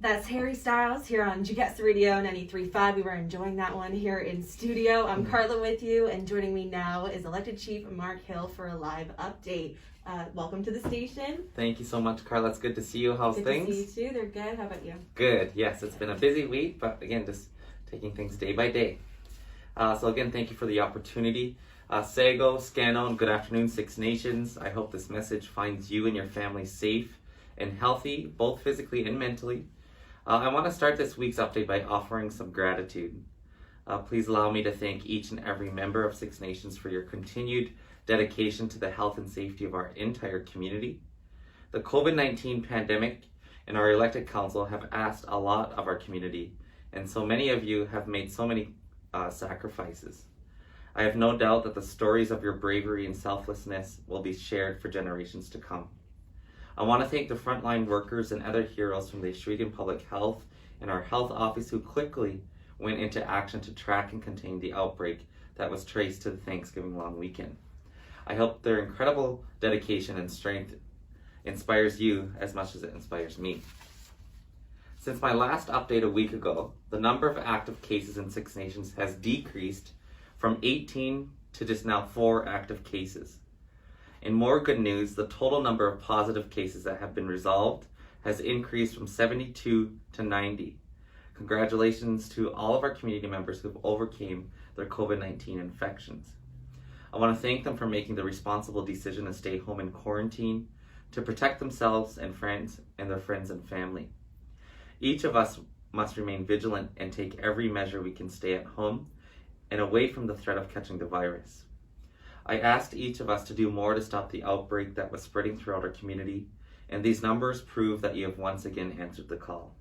That's Harry Styles here on Jukasa Radio 93.5. We were enjoying that one here in studio. I'm Carla with you, and joining me now is Elected Chief Mark Hill for a live update. Welcome to the station. Thank you so much, Carla. It's good to see you. How's things? Good to see you too. They're good. How about you? Good. Yes, it's been a busy week, but again, just taking things day by day. So again, thank you for the opportunity. Sego, Scano, and good afternoon, Six Nations. I hope this message finds you and your family safe and healthy, both physically and mentally. I want to start this week's update by offering some gratitude. Please allow me to thank each and every member of Six Nations for your continued dedication to the health and safety of our entire community. The COVID-19 pandemic and our elected council have asked a lot of our community, and so many of you have made so many sacrifices. I have no doubt that the stories of your bravery and selflessness will be shared for generations to come. I want to thank the frontline workers and other heroes from the Australian Public Health and our health office who quickly went into action to track and contain the outbreak that was traced to the Thanksgiving long weekend. I hope their incredible dedication and strength inspires you as much as it inspires me. Since my last update a week ago, the number of active cases in Six Nations has decreased from 18 to just now 4 active cases. In more good news, the total number of positive cases that have been resolved has increased from 72 to 90. Congratulations to all of our community members who've overcame their COVID-19 infections. I want to thank them for making the responsible decision to stay home in quarantine to protect themselves and their friends and family. Each of us must remain vigilant and take every measure we can stay at home and away from the threat of catching the virus. I asked each of us to do more to stop the outbreak that was spreading throughout our community, and these numbers prove that you have once again answered the call.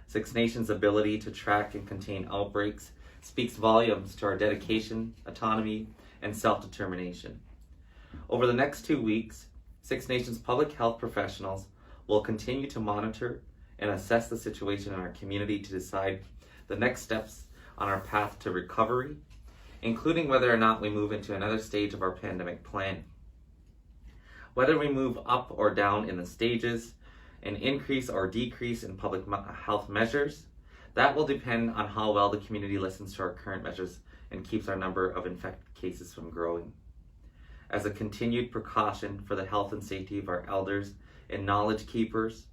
Six Nations' ability to track and contain outbreaks speaks volumes to our dedication, autonomy, and self-determination. Over the next 2 weeks, Six Nations public health professionals will continue to monitor and assess the situation in our community to decide the next steps on our path to recovery, including whether or not we move into another stage of our pandemic plan. Whether we move up or down in the stages, an increase or decrease in public health measures, that will depend on how well the community listens to our current measures and keeps our number of infected cases from growing. As a continued precaution for the health and safety of our elders and knowledge keepers,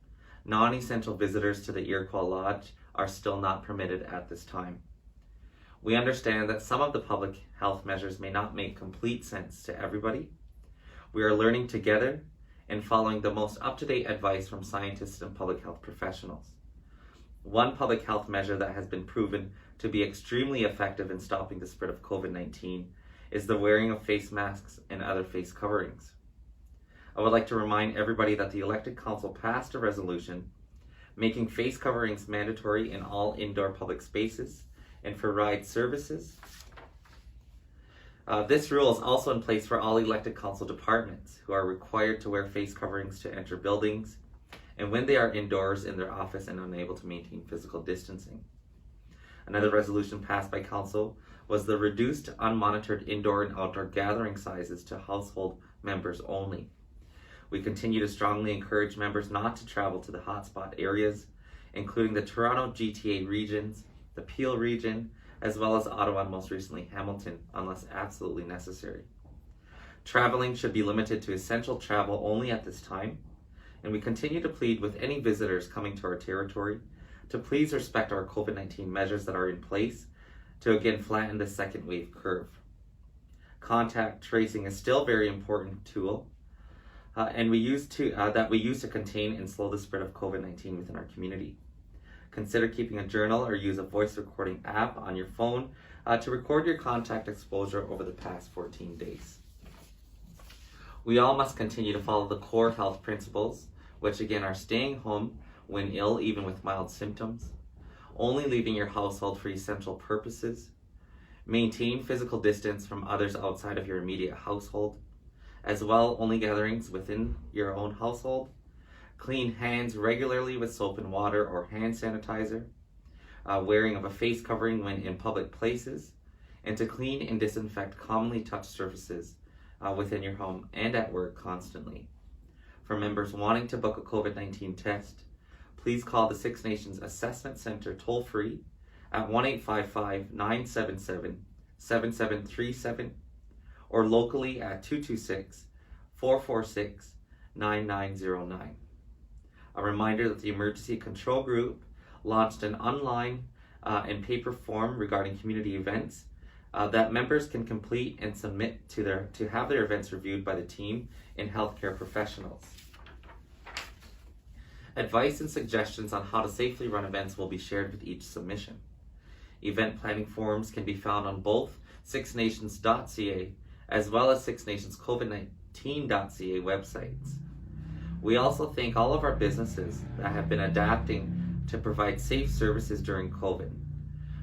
non-essential visitors to the Iroquois Lodge are still not permitted at this time. We understand that some of the public health measures may not make complete sense to everybody. We are learning together and following the most up-to-date advice from scientists and public health professionals. One public health measure that has been proven to be extremely effective in stopping the spread of COVID-19 is the wearing of face masks and other face coverings. I would like to remind everybody that the elected council passed a resolution making face coverings mandatory in all indoor public spaces and for ride services. This rule is also in place for all elected council departments who are required to wear face coverings to enter buildings and when they are indoors in their office and unable to maintain physical distancing. Another resolution passed by council was the reduced unmonitored indoor and outdoor gathering sizes to household members only. We continue to strongly encourage members not to travel to the hotspot areas, including the Toronto GTA regions, the Peel region, as well as Ottawa and most recently Hamilton, unless absolutely necessary. Traveling should be limited to essential travel only at this time, and we continue to plead with any visitors coming to our territory to please respect our COVID-19 measures that are in place to again flatten the second wave curve. Contact tracing is still a very important tool and we use to contain and slow the spread of COVID-19 within our community. Consider keeping a journal or use a voice recording app on your phone to record your contact exposure over the past 14 days. We all must continue to follow the core health principles, which again are staying home when ill, even with mild symptoms, only leaving your household for essential purposes, maintain physical distance from others outside of your immediate household, as well only gatherings within your own household, clean hands regularly with soap and water or hand sanitizer, wearing of a face covering when in public places, and to clean and disinfect commonly touched surfaces within your home and at work constantly. For members wanting to book a COVID-19 test, please call the Six Nations Assessment Center toll-free at 1-855-977-7737 or locally at 226-446-9909. A reminder that the Emergency Control Group launched an online and paper form regarding community events that members can complete and submit to have their events reviewed by the team and healthcare professionals. Advice and suggestions on how to safely run events will be shared with each submission. Event planning forms can be found on both sixnations.ca as well as sixnationscovid19.ca websites. We also thank all of our businesses that have been adapting to provide safe services during COVID.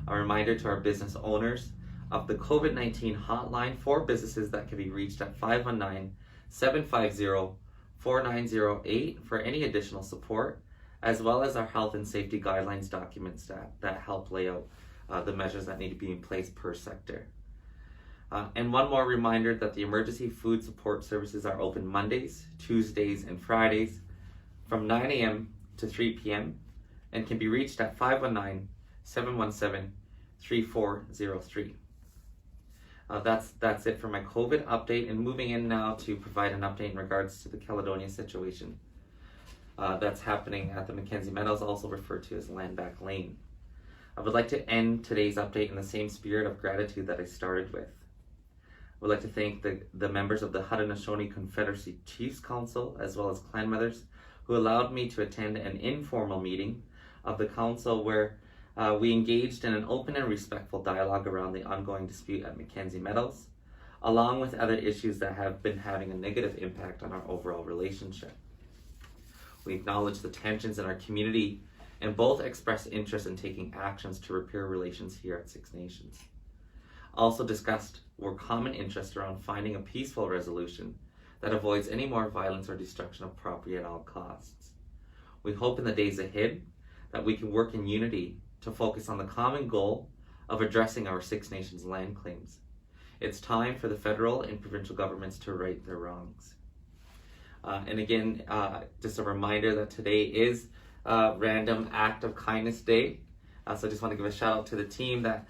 A reminder to our business owners of the COVID-19 hotline for businesses that can be reached at 519-750-4908 for any additional support, as well as our health and safety guidelines documents that help lay out the measures that need to be in place per sector. And one more reminder that the emergency food support services are open Mondays, Tuesdays, and Fridays from 9 a.m. to 3 p.m. and can be reached at 519-717-3403. That's it for my COVID update, and moving in now to provide an update in regards to the Caledonia situation that's happening at the Mackenzie Meadows, also referred to as Landback Lane. I would like to end today's update in the same spirit of gratitude that I started with. I would like to thank the members of the Haudenosaunee Confederacy Chiefs Council, as well as clan mothers, who allowed me to attend an informal meeting of the council where we engaged in an open and respectful dialogue around the ongoing dispute at Mackenzie Meadows, along with other issues that have been having a negative impact on our overall relationship. We acknowledge the tensions in our community and both expressed interest in taking actions to repair relations here at Six Nations. Also discussed were common interests around finding a peaceful resolution that avoids any more violence or destruction of property at all costs. We hope in the days ahead that we can work in unity to focus on the common goal of addressing our Six Nations land claims. It's time for the federal and provincial governments to right their wrongs. And again, just a reminder that today is Random Act of Kindness Day. So I just want to give a shout out to the team that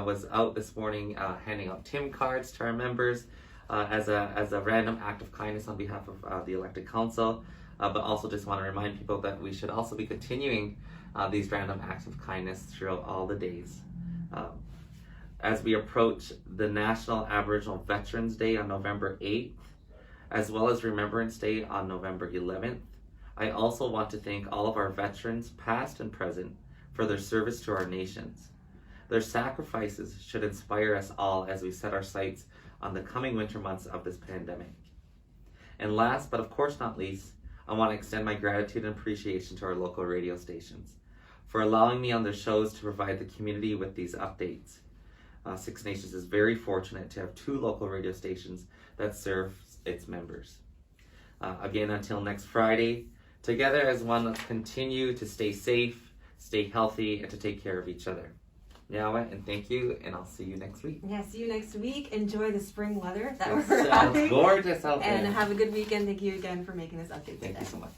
was out this morning handing out TIM cards to our members as a random act of kindness on behalf of the elected council. But also just want to remind people that we should also be continuing these random acts of kindness throughout all the days. As we approach the National Aboriginal Veterans Day on November 8th, as well as Remembrance Day on November 11th, I also want to thank all of our veterans, past and present, for their service to our nations. Their sacrifices should inspire us all as we set our sights on the coming winter months of this pandemic. And last, but of course not least, I want to extend my gratitude and appreciation to our local radio stations for allowing me on their shows to provide the community with these updates. Six Nations is very fortunate to have 2 local radio stations that serve its members. Again, until next Friday, together as one, let's continue to stay safe, stay healthy, and to take care of each other. Nyawa, and thank you, and I'll see you next week. Yeah, see you next week. Enjoy the spring weather that Yes, we're having. gorgeous out there. And have a good weekend. Thank you again for making this update today. Thank you so much.